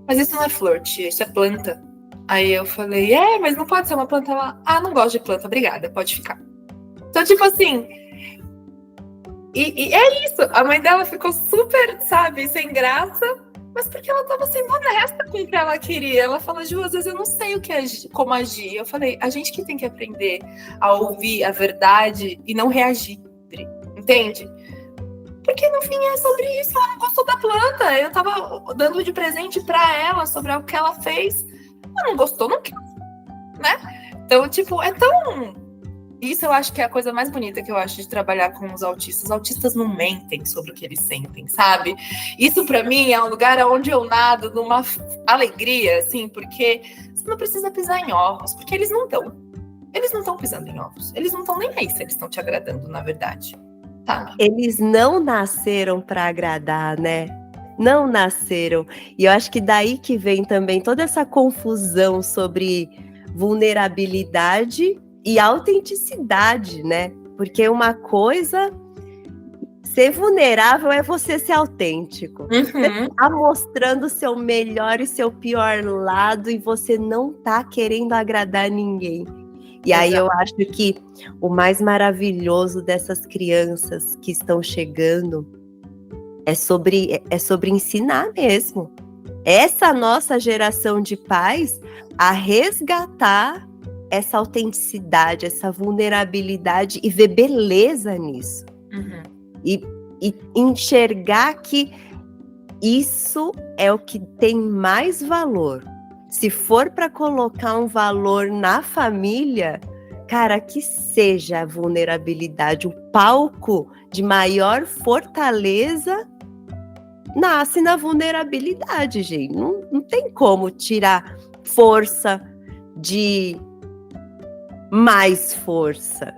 mas isso não é flor, tia, isso é planta. Aí eu falei, mas não pode ser uma planta. Ela, não gosto de planta, obrigada, pode ficar. Então, tipo assim, e é isso, a mãe dela ficou super, sabe, sem graça, mas porque ela tava sendo honesta com o que ela queria. Ela falou, Ju, às vezes eu não sei como agir. Eu falei, a gente que tem que aprender a ouvir a verdade e não reagir, entende? Porque no fim é sobre isso, ela não gostou da planta, eu tava dando de presente pra ela sobre o que ela fez, ela não gostou, não quer, né? Então, tipo, é tão... Isso eu acho que é a coisa mais bonita que eu acho de trabalhar com os autistas. Os autistas não mentem sobre o que eles sentem, sabe? Isso pra mim é um lugar onde eu nado numa alegria, assim, porque você não precisa pisar em ovos, porque eles não estão. Eles não estão pisando em ovos. Eles não estão nem aí se eles estão te agradando, na verdade. Sabe? Eles não nasceram pra agradar, né? Não nasceram. E eu acho que daí que vem também toda essa confusão sobre vulnerabilidade e autenticidade, né? Porque uma coisa, ser vulnerável é você ser autêntico. Você tá mostrando o seu melhor e seu pior lado e você não tá querendo agradar ninguém. E aí eu acho que o mais maravilhoso dessas crianças que estão chegando é sobre ensinar mesmo. Essa nossa geração de pais a resgatar essa autenticidade, essa vulnerabilidade e ver beleza nisso. E enxergar que isso é o que tem mais valor. Se for para colocar um valor na família, cara, que seja a vulnerabilidade, o palco de maior fortaleza nasce na vulnerabilidade, gente. Não tem como tirar força de mais força.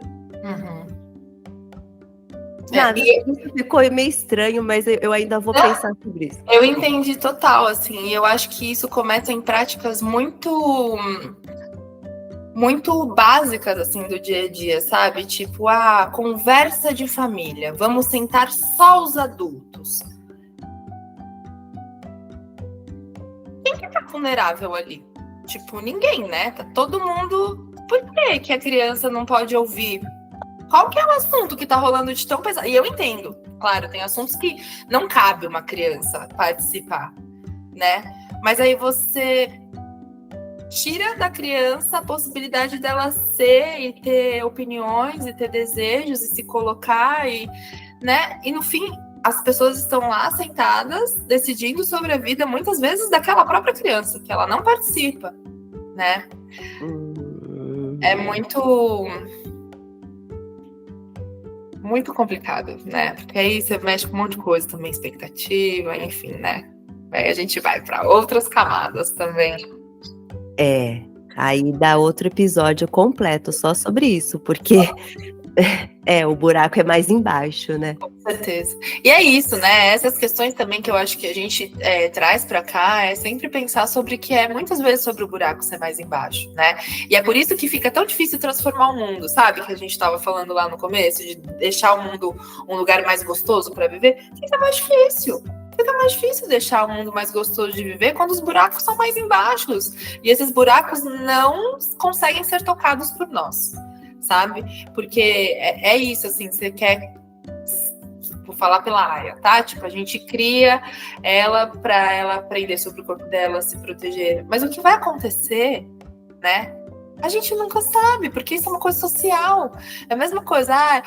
Nada, isso ficou meio estranho, mas eu ainda vou pensar sobre isso. Eu entendi total, assim, eu acho que isso começa em práticas muito básicas, assim, do dia a dia, sabe? Tipo, a conversa de família, vamos sentar só os adultos. Quem que tá vulnerável ali? Tipo, ninguém, né? Tá todo mundo... Por que a criança não pode ouvir? Qual que é o assunto que tá rolando de tão pesado? E eu entendo, claro, tem assuntos que não cabe uma criança participar, né? Mas aí você tira da criança a possibilidade dela ser e ter opiniões e ter desejos e se colocar e, né? E no fim, as pessoas estão lá sentadas decidindo sobre a vida, muitas vezes daquela própria criança, que ela não participa, né? É muito complicado, né? Porque aí você mexe com um monte de coisa também, expectativa, enfim, né? Aí a gente vai para outras camadas também. Aí dá outro episódio completo só sobre isso, porque o buraco é mais embaixo, né? Com certeza. E é isso, né? Essas questões também que eu acho que a gente traz para cá é sempre pensar sobre que é muitas vezes sobre o buraco ser mais embaixo, né? E é por isso que fica tão difícil transformar o mundo, sabe? Que a gente estava falando lá no começo, de deixar o mundo um lugar mais gostoso para viver. Fica mais difícil. Fica mais difícil deixar o mundo mais gostoso de viver quando os buracos são mais embaixos. E esses buracos não conseguem ser tocados por nós, sabe? Porque é isso, assim, você quer... Vou falar pela Aya, tá? Tipo, a gente cria ela para ela aprender sobre o corpo dela, se proteger. Mas o que vai acontecer, né? A gente nunca sabe, porque isso é uma coisa social. É a mesma coisa,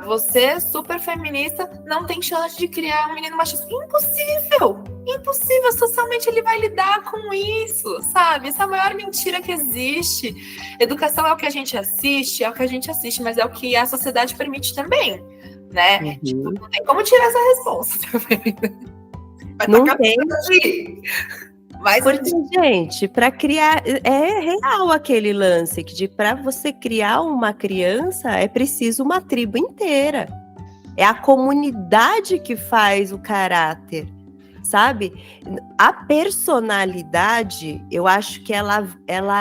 você, super feminista, não tem chance de criar um menino machista. Impossível! Impossível! Socialmente ele vai lidar com isso, sabe? Essa é a maior mentira que existe. Educação é o que a gente assiste, mas é o que a sociedade permite também, né? Uhum. Tipo, não tem como tirar essa resposta também. Não tem. Mas, porque, gente, para criar... É real aquele lance que para você criar uma criança é preciso uma tribo inteira. É a comunidade que faz o caráter, sabe? A personalidade, eu acho que ela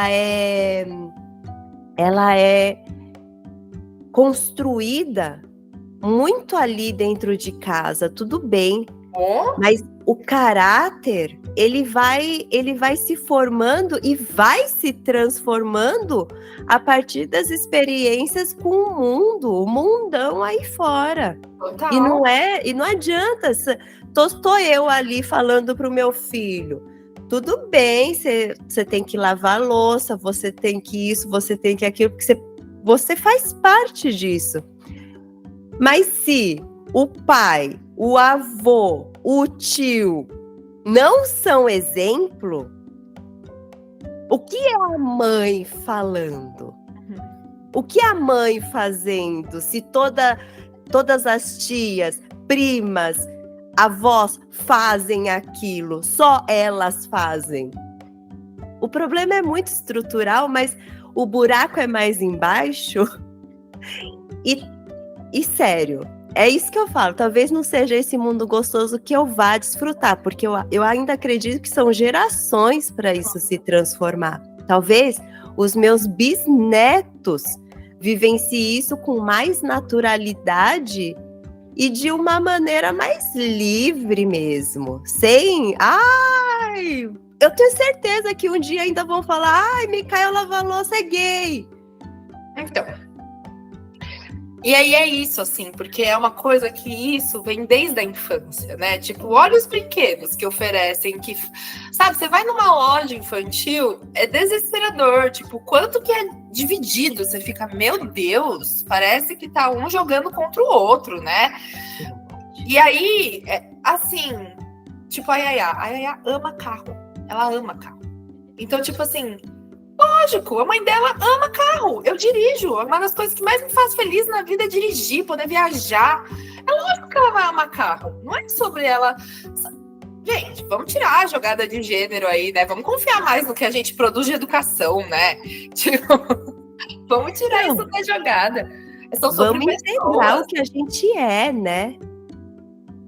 é construída muito ali dentro de casa, tudo bem. Mas o caráter, ele vai se formando e vai se transformando a partir das experiências com o mundo, o mundão aí fora. Total. E não adianta, tô eu ali falando pro meu filho, tudo bem, você tem que lavar a louça, você tem que isso, você tem que aquilo, porque você faz parte disso. Mas se o pai, o avô, o tio não são exemplo, o que é a mãe falando? O que é a mãe fazendo? Se todas as tias, primas, avós fazem aquilo, só elas fazem. O problema é muito estrutural, mas o buraco é mais embaixo. E sério, é isso que eu falo, talvez não seja esse mundo gostoso que eu vá desfrutar, porque eu ainda acredito que são gerações para isso se transformar. Talvez os meus bisnetos vivenciem isso com mais naturalidade e de uma maneira mais livre mesmo, sem... eu tenho certeza que um dia ainda vão falar, Micael lava-louça é gay. Então... E aí é isso, assim, porque é uma coisa que isso vem desde a infância, né? Tipo, olha os brinquedos que oferecem, que, sabe, você vai numa loja infantil, é desesperador, tipo, quanto que é dividido, você fica, meu Deus, parece que tá um jogando contra o outro, né? E aí, assim, tipo, a Yaya ama carro, ela ama carro. Então, tipo assim, Lógico, a mãe dela ama carro. Eu dirijo. Uma das coisas que mais me faz feliz na vida é dirigir, poder viajar. É lógico que ela vai amar carro. Não é sobre ela. Gente, vamos tirar a jogada de gênero aí, né? Vamos confiar mais no que a gente produz de educação, né? Tipo, vamos tirar isso da jogada. Vamos integrar o que a gente é, né?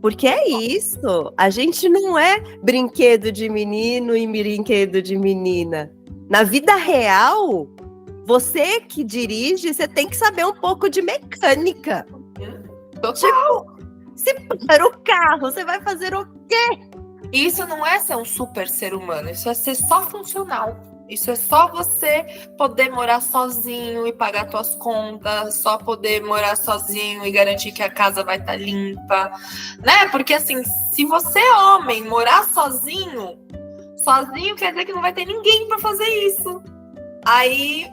Porque é isso. A gente não é brinquedo de menino e brinquedo de menina. Na vida real, você que dirige, você tem que saber um pouco de mecânica. Total. Tipo, se para o carro, você vai fazer o quê? Isso não é ser um super ser humano, isso é ser só funcional. Isso é só você poder morar sozinho e pagar suas contas, só poder morar sozinho e garantir que a casa vai estar limpa, né? Porque assim, se você é homem, morar sozinho quer dizer que não vai ter ninguém para fazer isso. Aí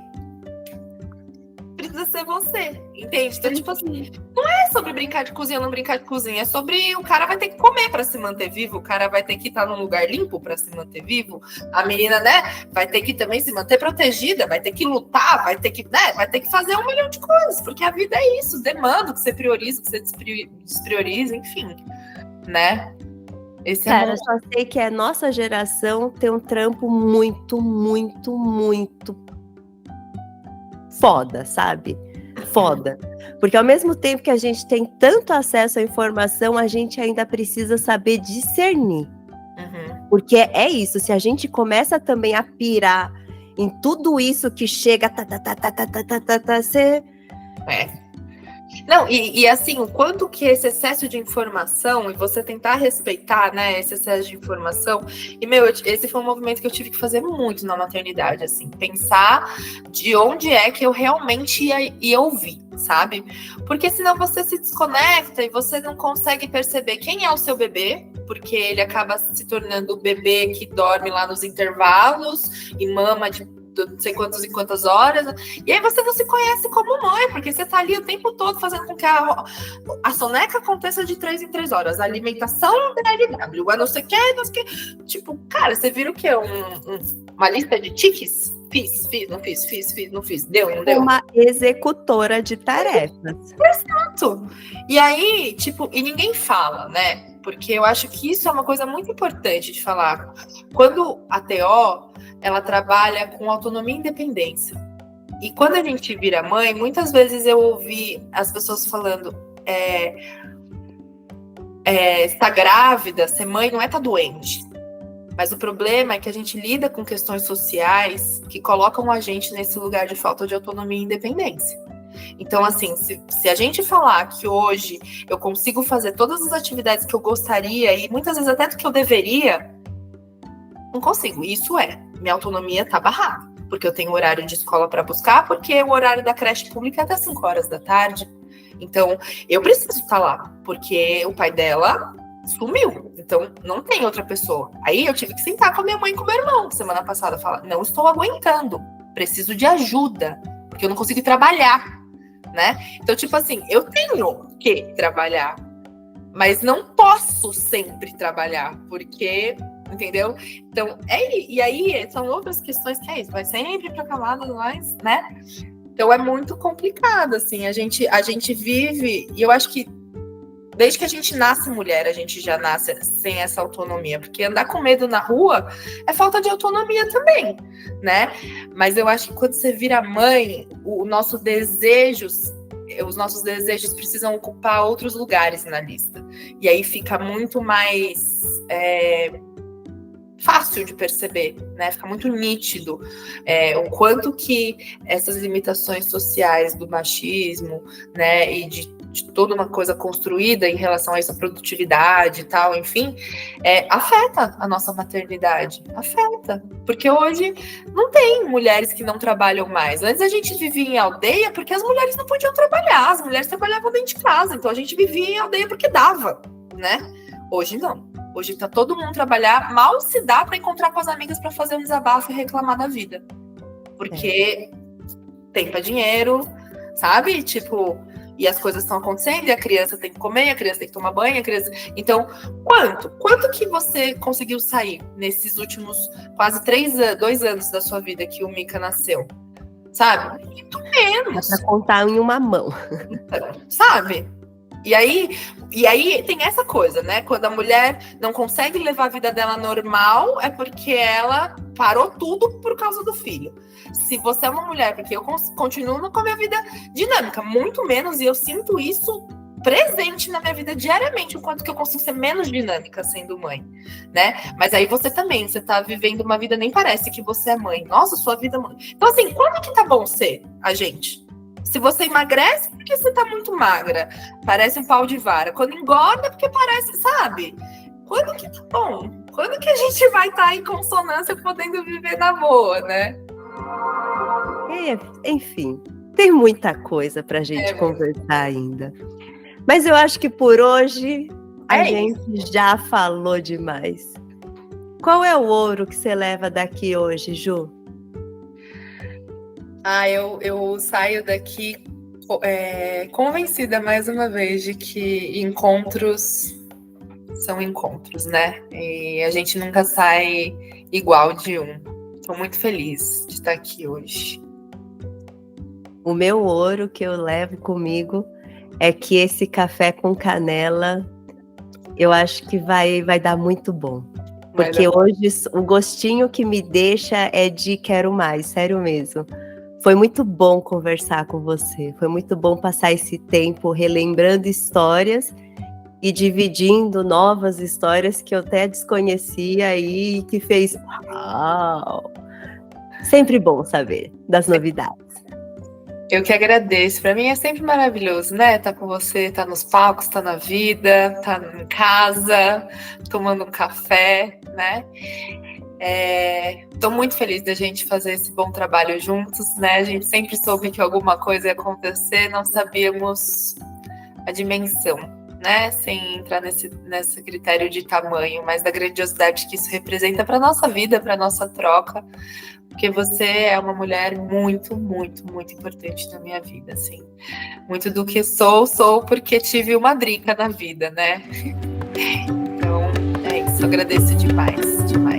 precisa ser você, entende? Então, tipo assim, não é sobre brincar de cozinha ou não brincar de cozinha, é sobre o cara vai ter que comer para se manter vivo, o cara vai ter que estar num lugar limpo para se manter vivo, a menina, né, vai ter que também se manter protegida, vai ter que lutar, vai ter que, né, vai ter que fazer 1 milhão de coisas, porque a vida é isso, demanda que você prioriza, que você desprioriza, enfim, né? Esse cara, só sei que a nossa geração tem um trampo muito, muito, muito foda, sabe? Foda. Porque ao mesmo tempo que a gente tem tanto acesso à informação, a gente ainda precisa saber discernir. Uhum. Porque é isso, se a gente começa também a pirar em tudo isso que chega, você... Não, e assim, o quanto que esse excesso de informação, e você tentar respeitar, né, esse excesso de informação, e, esse foi um movimento que eu tive que fazer muito na maternidade, assim, pensar de onde é que eu realmente ia ouvir, sabe? Porque senão você se desconecta e você não consegue perceber quem é o seu bebê, porque ele acaba se tornando o bebê que dorme lá nos intervalos e mama de não sei quantas e quantas horas, e aí você não se conhece como mãe, porque você tá ali o tempo todo fazendo com que a soneca aconteça de 3 em 3 horas, a alimentação da LW, a não sei o que, tipo, cara, você vira o quê? Uma lista de tiques? Fiz, não fiz, deu, não deu? Uma executora de tarefas. Exato! E aí, tipo, e ninguém fala, né? Porque eu acho que isso é uma coisa muito importante de falar. Quando a TO, ela trabalha com autonomia e independência. E quando a gente vira mãe, muitas vezes eu ouvi as pessoas falando está grávida, ser mãe não é estar doente. Mas o problema é que a gente lida com questões sociais que colocam a gente nesse lugar de falta de autonomia e independência. Então, assim, se a gente falar que hoje eu consigo fazer todas as atividades que eu gostaria e muitas vezes até do que eu deveria, não consigo. Isso minha autonomia tá barrada. Porque eu tenho horário de escola para buscar, porque o horário da creche pública é até 5 horas da tarde. Então, eu preciso estar lá, porque o pai dela sumiu. Então, não tem outra pessoa. Aí eu tive que sentar com a minha mãe e com o meu irmão semana passada, falar, não estou aguentando, preciso de ajuda, porque eu não consigo trabalhar, né? Então, tipo assim, eu tenho que trabalhar, mas não posso sempre trabalhar, porque, entendeu? Então, e aí são outras questões que é isso, vai sempre para camadas mais, né? Então, é muito complicado, assim, a gente vive, e eu acho que desde que a gente nasce mulher, a gente já nasce sem essa autonomia, porque andar com medo na rua é falta de autonomia também, né? Mas eu acho que quando você vira mãe, os nossos desejos precisam ocupar outros lugares na lista. E aí fica muito mais fácil de perceber, né? Fica muito nítido o quanto que essas limitações sociais do machismo, né, e de toda uma coisa construída em relação a essa produtividade e tal, enfim, afeta a nossa maternidade, afeta, porque hoje não tem mulheres que não trabalham mais. Antes a gente vivia em aldeia porque as mulheres não podiam trabalhar, as mulheres trabalhavam dentro de casa, então a gente vivia em aldeia porque dava, né? Hoje não. Hoje tá todo mundo trabalhar, mal se dá para encontrar com as amigas para fazer um desabafo e reclamar da vida. Porque tempo é dinheiro, sabe? Tipo, E as coisas estão acontecendo, e a criança tem que comer, a criança tem que tomar banho, a criança... Então, quanto que você conseguiu sair nesses últimos quase 2 anos da sua vida que o Mika nasceu? Sabe? Muito menos. Dá pra contar em uma mão. Sabe? E aí tem essa coisa, né? Quando a mulher não consegue levar a vida dela normal, é porque ela parou tudo por causa do filho. Se você é uma mulher, porque eu continuo com a minha vida dinâmica, muito menos, e eu sinto isso presente na minha vida diariamente, o quanto que eu consigo ser menos dinâmica sendo mãe, né? Mas aí você tá vivendo uma vida, nem parece que você é mãe. Nossa, sua vida... Então assim, quando que tá bom ser a gente? Se você emagrece, porque você tá muito magra. Parece um pau de vara. Quando engorda, porque parece, sabe? Quando que tá bom? Quando que a gente vai estar em consonância podendo viver na boa, né? Enfim, tem muita coisa pra gente conversar ainda. Mas eu acho que por hoje a gente já falou demais. Qual é o ouro que você leva daqui hoje, Ju? Eu saio daqui convencida mais uma vez de que encontros são encontros, né? E a gente nunca sai igual de um. Estou muito feliz de estar aqui hoje. O meu ouro que eu levo comigo é que esse café com canela, eu acho que vai dar muito bom. Porque hoje o gostinho que me deixa é de quero mais, sério mesmo. Foi muito bom conversar com você, foi muito bom passar esse tempo relembrando histórias e dividindo novas histórias que eu até desconhecia e que fez uau! Sempre bom saber das novidades. Eu que agradeço, para mim é sempre maravilhoso, né? Tá com você, tá nos palcos, tá na vida, tá em casa, tomando um café, né? Estou muito feliz da gente fazer esse bom trabalho juntos, né? A gente sempre soube que alguma coisa ia acontecer, não sabíamos a dimensão, né? Sem entrar nesse critério de tamanho, mas da grandiosidade que isso representa para nossa vida, para nossa troca, porque você é uma mulher muito, muito, muito importante na minha vida, assim. Muito do que sou porque tive uma Drica na vida, né? Então, é isso. Agradeço demais, demais.